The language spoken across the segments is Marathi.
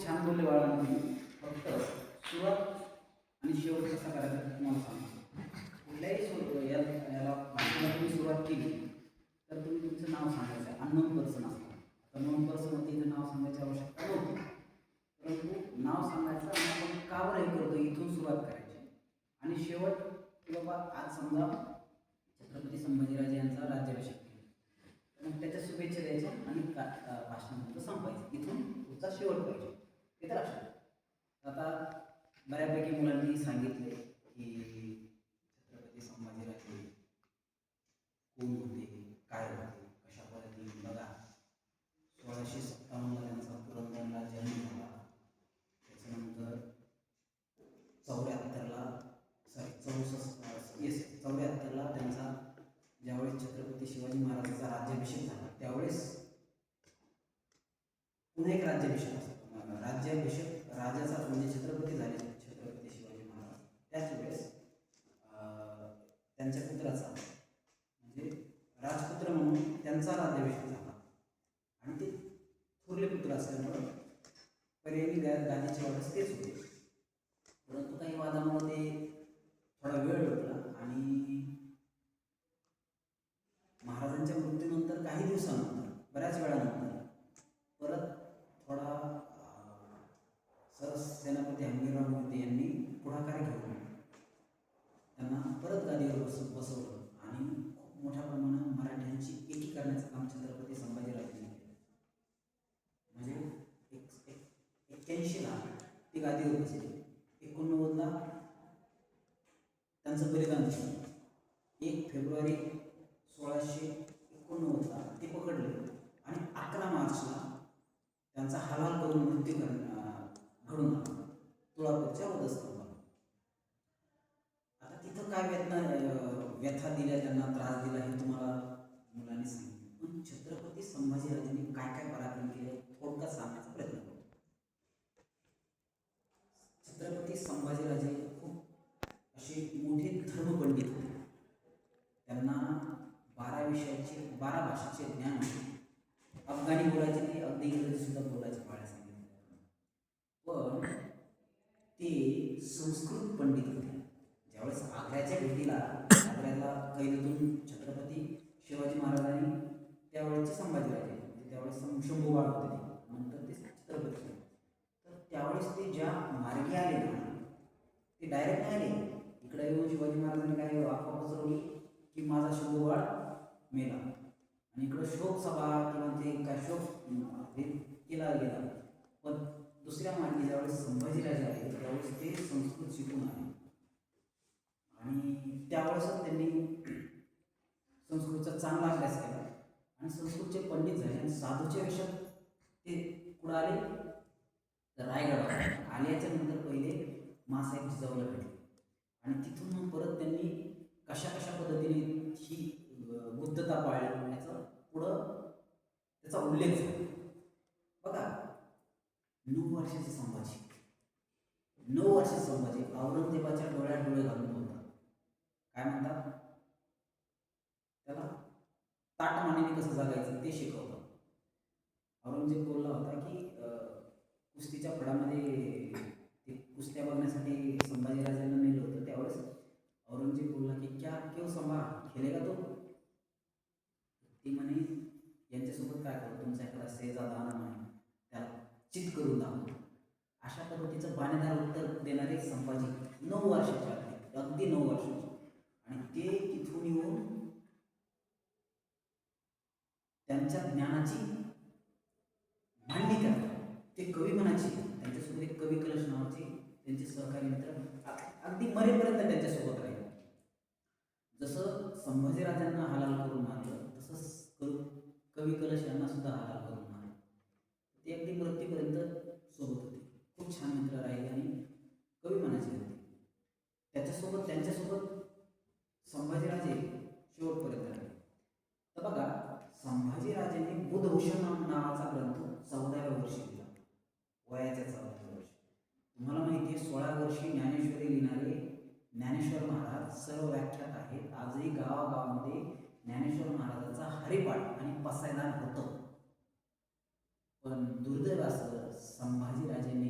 छान बोलले बाळा तुम्ही. फक्त सुरुवात आणि शेवट कसा करायचा ते तुम्हाला सांगतो. कुठल्याही याला भाषणाला तुम्ही सुरुवात केली तर तुम्ही तुमचं नाव सांगायचं. अननोन पर्सन असतं. आता नोन पर्सनवरती इथं नाव सांगायची आवश्यकता नव्हती, परंतु नाव सांगायचं आणि आपण का बरं हे करतो इथून सुरुवात करायची. आणि शेवट की बाबा आज समजा छत्रपती संभाजीराजे यांचा राज्याभिषेक केला, मग त्याच्या शुभेच्छा द्यायच्या आणि भाषण तुमचं संपायचं. इथून तुमचा शेवट पाहिजे हे तर लक्षात. आता बऱ्यापैकी मुलांनी सांगितले की छत्रपती संभाजीराजे कोण होते, काय होते, कशा पद्धतीने. बघा 1657ला त्यांचा पुरंदरला जन्म झाला. त्याच्यानंतर 74ला त्यांचा ज्यावेळेस छत्रपती शिवाजी महाराजांचा राज्याभिषेक झाला त्यावेळेस पुन्हा एक राज्याभिषेक असतो. राज्याभिषेक राजाचा म्हणजे छत्रपती झाले छत्रपती शिवाजी महाराज. त्याच वेळेस त्यांच्या पुत्राचा म्हणजे राजपुत्र म्हणून त्यांचा राज्याभिषेक झाला आणि ते थोरले पुत्र असल्यामुळं पर्यायी गादीच्या वाटच तेच होते. परंतु काही वादामुळे ते थोडा वेळ लोटला आणि महाराजांच्या मृत्यूनंतर काही दिवसानंतर बऱ्याच वेळानंतर परत थोडा सरसेनापती हंबीरराव मोहिते यांनी पुढाकार घेऊन त्यांना परत गादीवर बसवलं आणि खूप मोठ्या प्रमाणात मराठ्यांची एकी करण्याचं काम छत्रपती संभाजीराजांनी केलं. म्हणजे 81ला ती गादीवर बसली. 89ला त्यांचं बलिदान झालं. 1 फेब्रुवारी 1689ला ते पकडले आणि 11 मार्चला त्यांचा हालहाल करून मृत्यू घडून आला तुळापूरच्या वधस्तंभाला. आता तिथं काय व्यथा दिल्या, त्यांना त्रास दिला हे तुम्हाला मुलांनी सांगितलं. पण छत्रपती संभाजीराजांनी काय काय पराक्रम केले थोडक्यात सांगण्याचा प्रयत्न करतो. छत्रपती संभाजीराजे खूप असे मोठे धर्मपंडित होते. त्यांना 12 भाषेचे ज्ञान होते. अफगाणी बोलायचे ते, अगदी इंग्रजी सुद्धा बोलायचे पाहायला सांगितलं. पण ते संस्कृत पंडित होते. ज्यावेळेस आग्र्याच्या भेटीला आग्र्याला कैदेतून छत्रपती शिवाजी महाराजांनी त्यावेळेचे संभाजीराजे म्हणजे त्यावेळेस शंभूबाळ होते ते, नंतर ते छत्रपती. तर त्यावेळेस ते ज्या मार्गे आले ना ते डायरेक्ट नाही आले. इकडे येऊन शिवाजी महाराजांनी काय अफवा पसरवली की माझा शंभूबाळ मेला आणि इकडं शोक सभा किंवा ते काय शोक हे केला गेला. पण दुसऱ्या मार्गी ज्यावेळेस संभाजीराजे आले त्यावेळेस ते संस्कृत शिकून आले आणि त्यावेळेसच त्यांनी संस्कृतचा चांगला अभ्यास केला आणि संस्कृतचे पंडित झाले आणि साधूच्या वेशात ते कुठं आले तर रायगड आल्याच्या नंतर पहिले मासाहेब जिजाऊला भेटले आणि तिथून मग परत त्यांनी कशा कशा पद्धतीने ही बुद्धता पाळली याचा पुढं त्याचा उल्लेख झाला. बघा 9 वर्षाचे संभाजी, 9 वर्षाचे संभाजी औरंगजेबाच्या डोळ्यात डोळे घालून बोलतात. काय म्हणतात त्याला ताटमानेने कसं जगायचं ते शिकवतात. औरंगजेब बोलला होता की कुस्तीच्या फडामध्ये ते कुस्त्या बघण्यासाठी संभाजीराजांना नेलं होतं. त्यावेळेस औरंगजेब बोलला की क्या क्यों संभा खेलेगा तो. ती म्हणे यांच्यासोबत काय करू, तुमचा एखादा शेजादा म्हणे त्याला चित करून दाखवतो. अशा पद्धतीचं बाणेदार उत्तर देणारे संभाजी 9 वर्षाचे आहेत, अगदी 9 वर्षाचे. आणि ते तिथून येऊन त्यांच्या ज्ञानाची मांडणी करतात. ते कवी म्हणायचे. त्यांच्यासोबत एक कवी कलश नावाचे त्यांचे सहकारी मित्र अगदी मरेपर्यंत त्यांच्यासोबत राहिले. जसं संभाजीराजांना हालाल करून मारलं तसंच कवी कलश यांना सुद्धा हालाल करून मारलं. ते अगदी मृत्यूपर्यंत सोबत होते. खूप छान मित्र राहिले आणि कवी म्हणायचे होते. त्यांच्यासोबत संभाजीराजे शेवटपर्यंत राहिले. तर बघा संभाजीराजेंनी बुधभूषण नावाचा ग्रंथ 14व्या वर्षी लिहिला, वयाच्या 14व्या वर्षी. तुम्हाला माहिती आहे 16 वर्षी ज्ञानेश्वरी लिहिणारे ज्ञानेश्वर महाराज सर्व व्याख्यात आहेत. आजही गावागावामध्ये ज्ञानेश्वर महाराजांचा हरिपाठ आणि पसायदान होतं. पण दुर्दैव असं संभाजीराजेंनी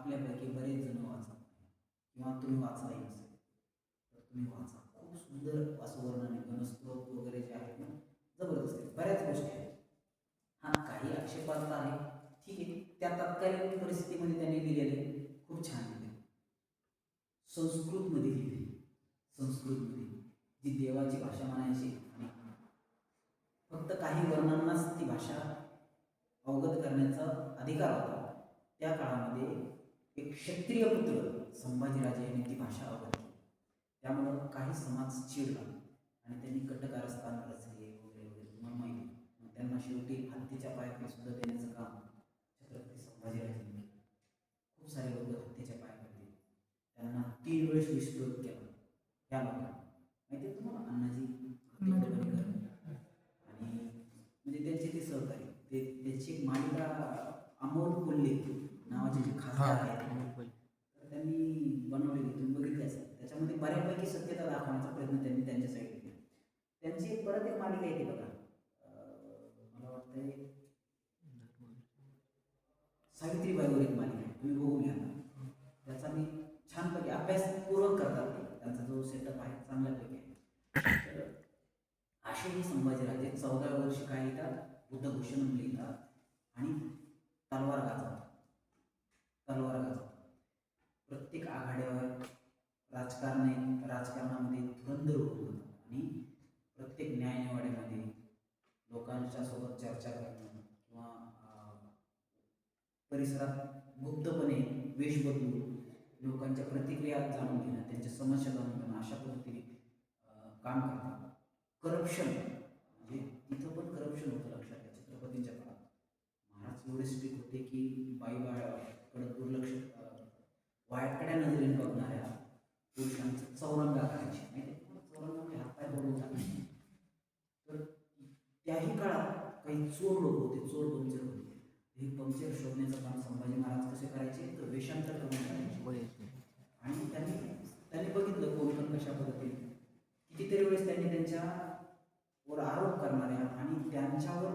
आपल्यापैकी बरेच जण वाचत नाही किंवा तुम्ही वाचलाही नसेल तर तुम्ही वाचा. खूप सुंदर असं वर्णन आहे. गणस्त्रोत वगैरे जे आहेत ना, जबरदस्त आहे. बऱ्याच गोष्टी आहेत. हा, काही आक्षेपार्ह आहे, ठीक आहे, त्या तत्कालीन परिस्थितीमध्ये त्यांनी लिहिलेले खूप छान लिहिले. संस्कृतमध्ये लिहिले, संस्कृतमध्ये जी देवाची भाषा म्हणायची आणि फक्त काही वर्णांनाच ती भाषा अवगत करण्याचा अधिकार होता. त्या काळामध्ये एक क्षत्रिय पुत्र संभाजीराजे यांनी ती भाषा अवगत केली. त्यामुळं काही समाज चिडला आणि त्यांनी कटकारस्थान रचले वगैरे वगैरे, तुम्हाला माहिती. मग त्यांना शेवटी हत्तीच्या पायाखाली सुद्धा देण्याचं काम छत्रपती संभाजीराजांनी केलं. खूप सारे लोक हत्तीच्या पायाखाली, त्यांना 3 वेळेस विस्तृत केला. ह्या लोकांना माहिती आहे तुम्हाला, अण्णाजी आणि म्हणजे त्यांचे ते सहकारी, ते त्याची एक मालिका अमोल कोल्हे नावाचे जे खासदार आहेत तर त्यांनी बनवलेली, तुम्ही बघितली असेल. त्याच्यामध्ये बऱ्यापैकी सत्यता दाखवण्याचा प्रयत्न त्यांनी त्यांच्या साईडने केला. त्यांची एक परत एक मालिका येते बघा, मला वाटतंय सावित्रीबाईवर एक मालिका आहे, तुम्ही बघून घ्या. त्याचा मी छानपैकी अभ्यासपूर्वक करतात ते, त्यांचा जो सेटअप आहे चांगल्यापैकी आहे. तर असेही संभाजीराजे 14व्या वर्षी काय लिहितात, बुद्धभूषण लिहितात आणि तलवार गाजवतात. तलवार गाजवतात. प्रत्येक आघाड्यावर राजकारणामध्ये धुरंधर होत होतात आणि प्रत्येक न्यायनिवाड्यामध्ये लोकांच्या सोबत चर्चा करणं किंवा परिसरात गुप्तपणे वेश बदलून लोकांच्या प्रतिक्रिया जाणून घेणं, त्यांच्या समस्या जाणून घेणं, अशा पद्धतीने काम करतात. करप्शन म्हणजे तिथं पण करप्शन होतं, लक्षात घ्या. छत्रपतींच्या काळात महाराज एवढे स्ट्रिक्ट होते की बाईकडं दुर्लक्ष, वायाकडे नजरेने बघणाऱ्या पुरुषांचं चौरंगा करायचे. माहिती आहे, चौरंगामध्ये हातपाय पडून टाकायचे. तर त्याही काळात काही चोर लोक होते, चोर पंक्चर होते. हे पंक्चर शोधण्याचं काम संभाजी महाराज कसे करायचे, तर वेषांतर करून करायचे. आणि त्यांनी बघितलं कोण पण कशा पद्धतीने, कितीतरी वेळेस त्यांनी त्यांच्यावर आरोप करणाऱ्या आणि त्यांच्यावर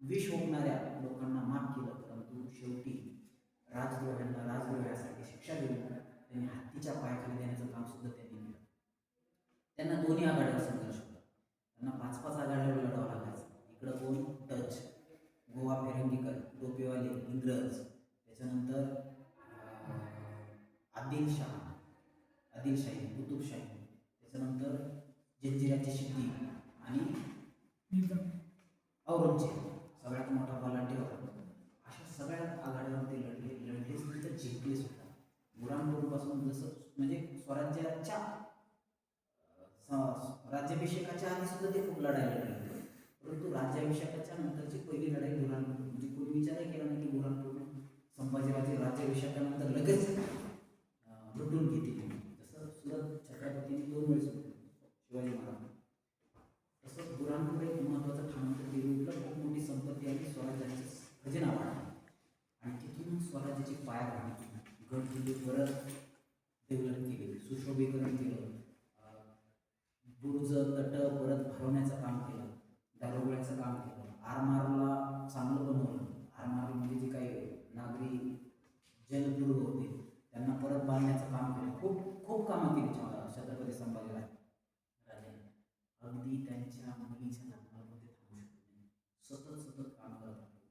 विष ओकणाऱ्या लोकांना माफ केलं. परंतु शेवटी राजद्रोहासाठी शिक्षा देऊन त्यांनी हत्तीच्या पायाखाली देण्याचं काम सुद्धा त्यांनी केलं. त्यांना दोन्ही आघाड्यावर संघर्ष होता. त्यांना 5-5 आघाड्यावर लढावं लागायचं. इकडं कोण, डच, गोवा फिरंगीकर, टोपेवाले, इंग्रज, त्याच्यानंतर आदिलशाही, कुतुबशाही, त्याच्यानंतर जंजिऱ्याची शिद्दी आणि औरंगजेब, सगळ्यात मोठा बलाढ्य होता. अशा सगळ्या आघाड्यावर ते लढलेच तर जिंकले सुद्धा. बुराणपूरपासून जसं म्हणजे स्वराज्याच्या राज्याभिषेकाच्या आधी सुद्धा ते खूप लढायला लागले. परंतु राज्याभिषेकाच्या नंतरची पहिली लढाई बुराणपूर, म्हणजे कोणी विचारही केला नाही की बुराणपूर संभाजीराजे राज्याभिषेकानंतर लगेच लुटून घेतील. जसं सुरत छत्रपतींनी 2 वेळेस शिवाजी महाराज, तसंच बुराणपूर एक महत्त्वाचं ठाण होतं. ते लुटलं, खूप मोठी संपत्ती आणि स्वराज्याचे खजिना वाढला आणि तिथून स्वराज्याची पायाभरणी, गड किल्ले परत डेव्हलप केले, सुशोभीकरण केलं, बुरुज तट परत भरवण्याचं काम केलं, दारुगोळ्याचं काम केलं, आरमारला चांगलं बनवलं. आरमार म्हणजे जे काही नागरी जलदुर्ग होते त्यांना परत बांधण्याचं काम केलं. खूप खूप कामं केली छत्रपती संभाजीराजे. अगदी त्यांच्या मुलीच्या लग्नामध्ये थांबू शकत नाही, सतत काम करत राहिले.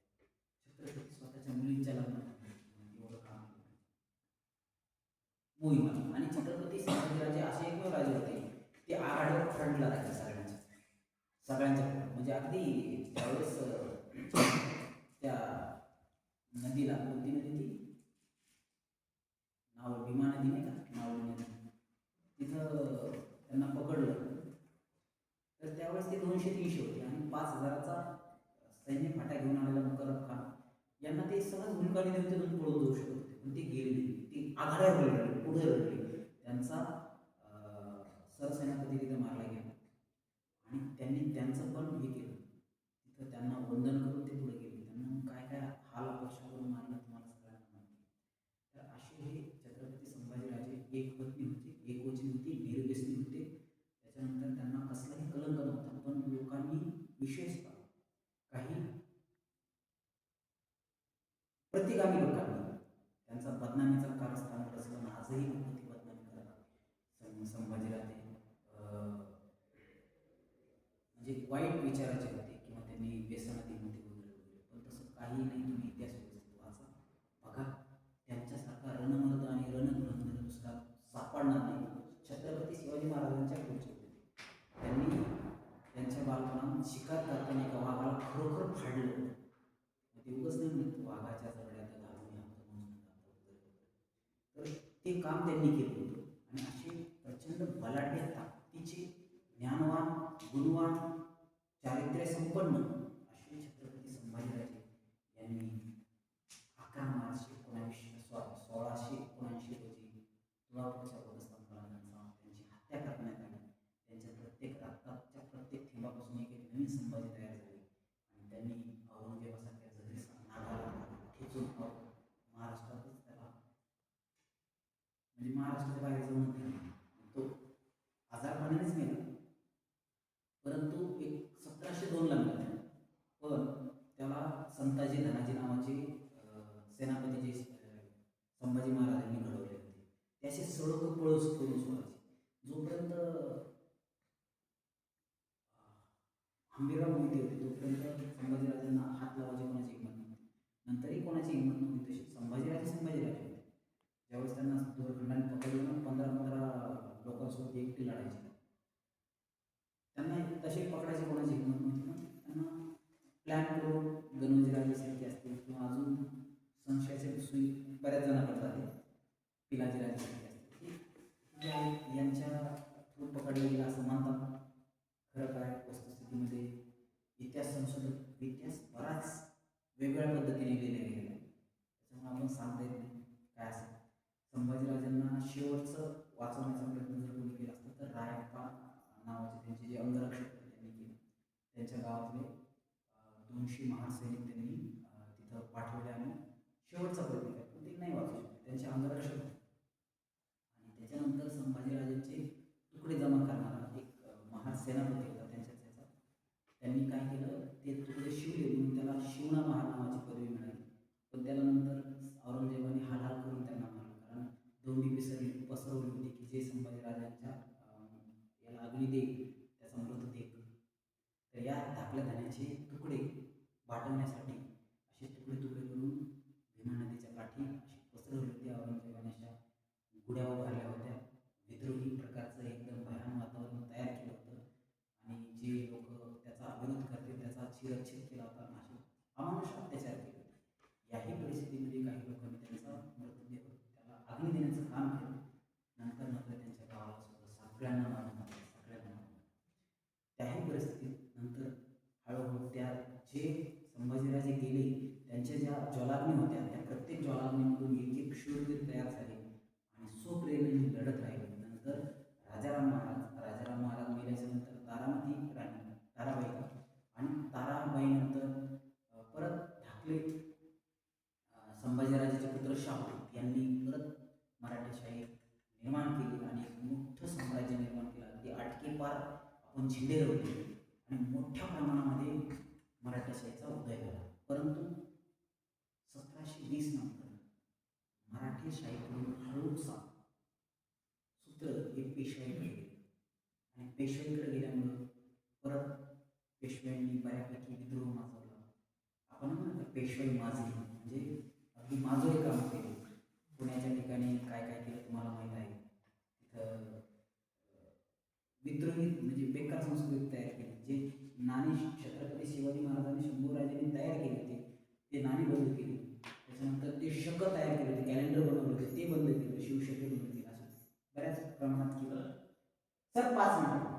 छत्रपती स्वतःच्या मुलींच्या लग्नात एवढं काम केलं मोहिमा. आणि छत्रपती संभाजीराजे असे एकमेव राजे होते ते आघाडीवर फ्रंटला राहायचे सगळ्यांच्या म्हणजे अगदी त्यावेळेस त्या नदीला, कोणती नदी ती, नाव भीमा नदी नाही का, नाव नदी, तिथं त्यांना पकडलं. तर त्यावेळेस ते 200-300 होते आणि 5000चा सैन्य फाटा घेऊन आलेला मुकरब खान यांना ते सहज मुलगाने देऊन तिथून पळून जाऊ शकत होते, पण ते गेले नाही. ते आघाड्यावर लढले, पुढे लढले. त्यांचा सरसेनापती तिथे मारला गेला आणि त्यांनी त्यांचं पण हे केलं. तिथं त्यांना वंदन करून ते पुढे गेले. त्यांना काय काय हाल अपेक्षा करून मारलं तुम्हाला सगळ्यांना माहिती. तर असे हे छत्रपती संभाजीराजे एकपत्नी होते, एकवचनी होती, निर्व्यसनी होते. त्याच्यानंतर त्यांना कसलाही कलंक नव्हता. पण लोकांनी, विशेषतः काही प्रतिगामी लोकांनी त्यांचा बदनामीचा कारस्थान रचलं. आजही लोक ती बदनामी करतात. संभाजीराजे म्हणजे वाईट विचाराचे होते किंवा त्यांनी व्यसनाधीन होते वगैरे वगैरे, पण तसं काही नाही. तुम्ही इतिहास व्यवस्थित वाचा, बघा. त्यांच्यासारखा रणमर्द आणि रणधुरंधर दुसरा सापडणार नाही. छत्रपती शिवाजी महाराजांच्या पुढचे होते. त्यांनी त्यांच्या बालपणात शिकार करताना एका वाघाला खरोखर फाडलं. ते उगच नाही म्हणत वाघाच्या जबड्यात घालून तर ते काम त्यांनी केलं होतं. आणि असे प्रचंड बलाढ्य ताकदीचे ज्ञानवान, गुणवान, चारित्र्य संपन्न असे छत्रपती संभाजीराजे यांनी 11 मार्च 1679 रोजी तुळापूरच्या वधस्तंभाला त्यांची हत्या करण्यात आली. त्यांच्या प्रत्येक रक्ताच्या प्रत्येक थेंबापासून एक एक नवीन संभाजी तयार झाले. आणि त्यांनी औरंगजेबासारख्या जगरी नागाला खेचून महाराष्ट्रातच त्याला म्हणजे महाराष्ट्राच्या बाहेर जाऊन तो आजारपणानेच मेला. परंतु 1702ला मिळाला. पण त्याला संताजी धनाजी नावाचे सेनापती जे संभाजी महाराजांनी घडवले होते त्याचे सडक पळस करून सोडायचे. जोपर्यंत हंबीरराव मोहिते होते तोपर्यंत संभाजीराजांना हात लावायची कोणाची हिंमत नव्हती. नंतरही कोणाची हिंमत नव्हती. तशी संभाजीराजे होते. ज्यावेळेस त्यांना दोरखंडाने पकडलं 15 लोकांसोबत एकटी लढायची, त्यांना तसे पकडायची कोणाची हिंमत नव्हती. मग त्यांना प्लॅन करून गणोजीराजेसारखे असतील किंवा अजून संशयाचे सुई बऱ्याच जणांकडे जाते, पिलाजीराजेसारखे असतील, यांच्या थ्रू पकडले गेला असं म्हणतात. खरं काय वस्तुस्थितीमध्ये इतिहास संशोधक इतिहास बराच वेगवेगळ्या पद्धतीने लिहिला गेलेला आहे. त्याच्यामुळे आपण सांगता येत नाही काय असेल. संभाजीराजांना शेवटचं वाचवण्याचा प्रयत्न जर कोणी केला असता तर रायप्पा नावाचे त्यांचे जे अंगरक्षक त्यांनी केले. त्यांच्या गावातले 200 महार सैनिक त्यांनी तिथं पाठवले आणि शेवटचा प्रयत्न केला, पण ते नाही वाचू शकले. त्यांचे अंगरक्षक होते. आणि त्याच्यानंतर संभाजीराजांचे तुकडे जमा करणारा एक महार सेनापती होता त्यांच्या त्यांनी काय केलं, ते तुकडे शिवले म्हणून त्याला शिवणा महार नावाची पदवी मिळाली. पण त्याला नंतर औरंगजेबाने हाल करून त्यांना मारलं, कारण दोन्ही पसरवली होती की जे संभाजीराजांच्या याला अग्नी देईल त्याचा मृतदेह. तर या धाकल्या धान्याचे तुकडे वाटवण्यासाठी असे तुकडे तुकडे करून भीमा नदीच्या काठी अशी पसरवली होती. औरंगजेबाने अशा गुड्या उभारल्या होत्या. विद्रोही प्रकारचं एकदम भयान वातावरण तयार केलं होतं. आणि जे लोक त्याचा विरोध करतील त्याचा चिरच्छेद केला होता. असे अमानुष अत्याचार केले. याही परिस्थितीमध्ये काही लोकांनी त्यांचा मृतदेह त्याला अग्नी देण्याचं काम केलं. नंतर त्यांच्या गावाला सुद्धा सगळ्यांना मारून टाकलं, सगळ्यांना मारून. त्याही परिस्थितीत नंतर हळूहळू त्या जे संभाजीराजे गेले त्यांच्या ज्या ज्वालाग्नी होत्या त्या प्रत्येक ज्वालाग्नीमधून एक एक शूरवीर तयार झाले आणि स्वप्रेरणेने लढत राहिले. नंतर राजाराम महाराज मेल्याच्या नंतर तारामती राणी ताराबाई आणि ताराबाईनंतर परत ढाकले संभाजीराजाचे पुत्र शाहू यांनी परत मराठेशाही निर्माण केली आणि एक मोठं साम्राज्य निर्माण केलं. अगदी आटकेपार आपण झेंडे रोवले आणि मोठ्या प्रमाणामध्ये मराठेशाहीचा उदय झाला. परंतु 1720 नंतर मराठेशाहीकडून हळूचा सूत्र हे पेशवाईकडे गेले आणि पेशवाईकडे गेल्यामुळं परत पेशव्यांनी बऱ्यापैकी विद्रोह माजवला. आपण म्हणतो पेशवाई माजली म्हणजे अगदी माजोरी कामं केली. पुण्याच्या ठिकाणी काय काय केलं तुम्हाला माहीत आहे. तिथं विद्रोही म्हणजे बेकार संस्कृती तयार केली. जे नाणी छत्रपती शिवाजी महाराजांनी शंभूराजांनी तयार केले होते ते नाणी बंद केली. त्याच्यानंतर ते शक तयार केले होते, कॅलेंडर बनवले होते ते बंद केलं, शिवशके बंद केलं. असं बऱ्याच प्रमाणात केलं. सर 5 मिनिटं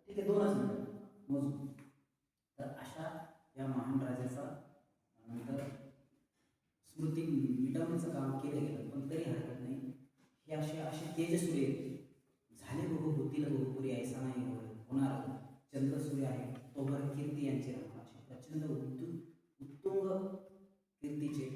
ठीक आहे, 2च मिनिटं मोजू. तर अशा या महान राजाचा नंतर स्मृती मिटवण्याचं काम केलं गेलं, पण तरी हरकत नाही. हे असे तेजस्वी झाले बघू होतील बहुपुरी ऐसा नाही होणार. चंद्रसूर्य आहे तोवर कीर्ती यांचे राहणार. असे प्रचंड उत्तुंग कीर्तीचे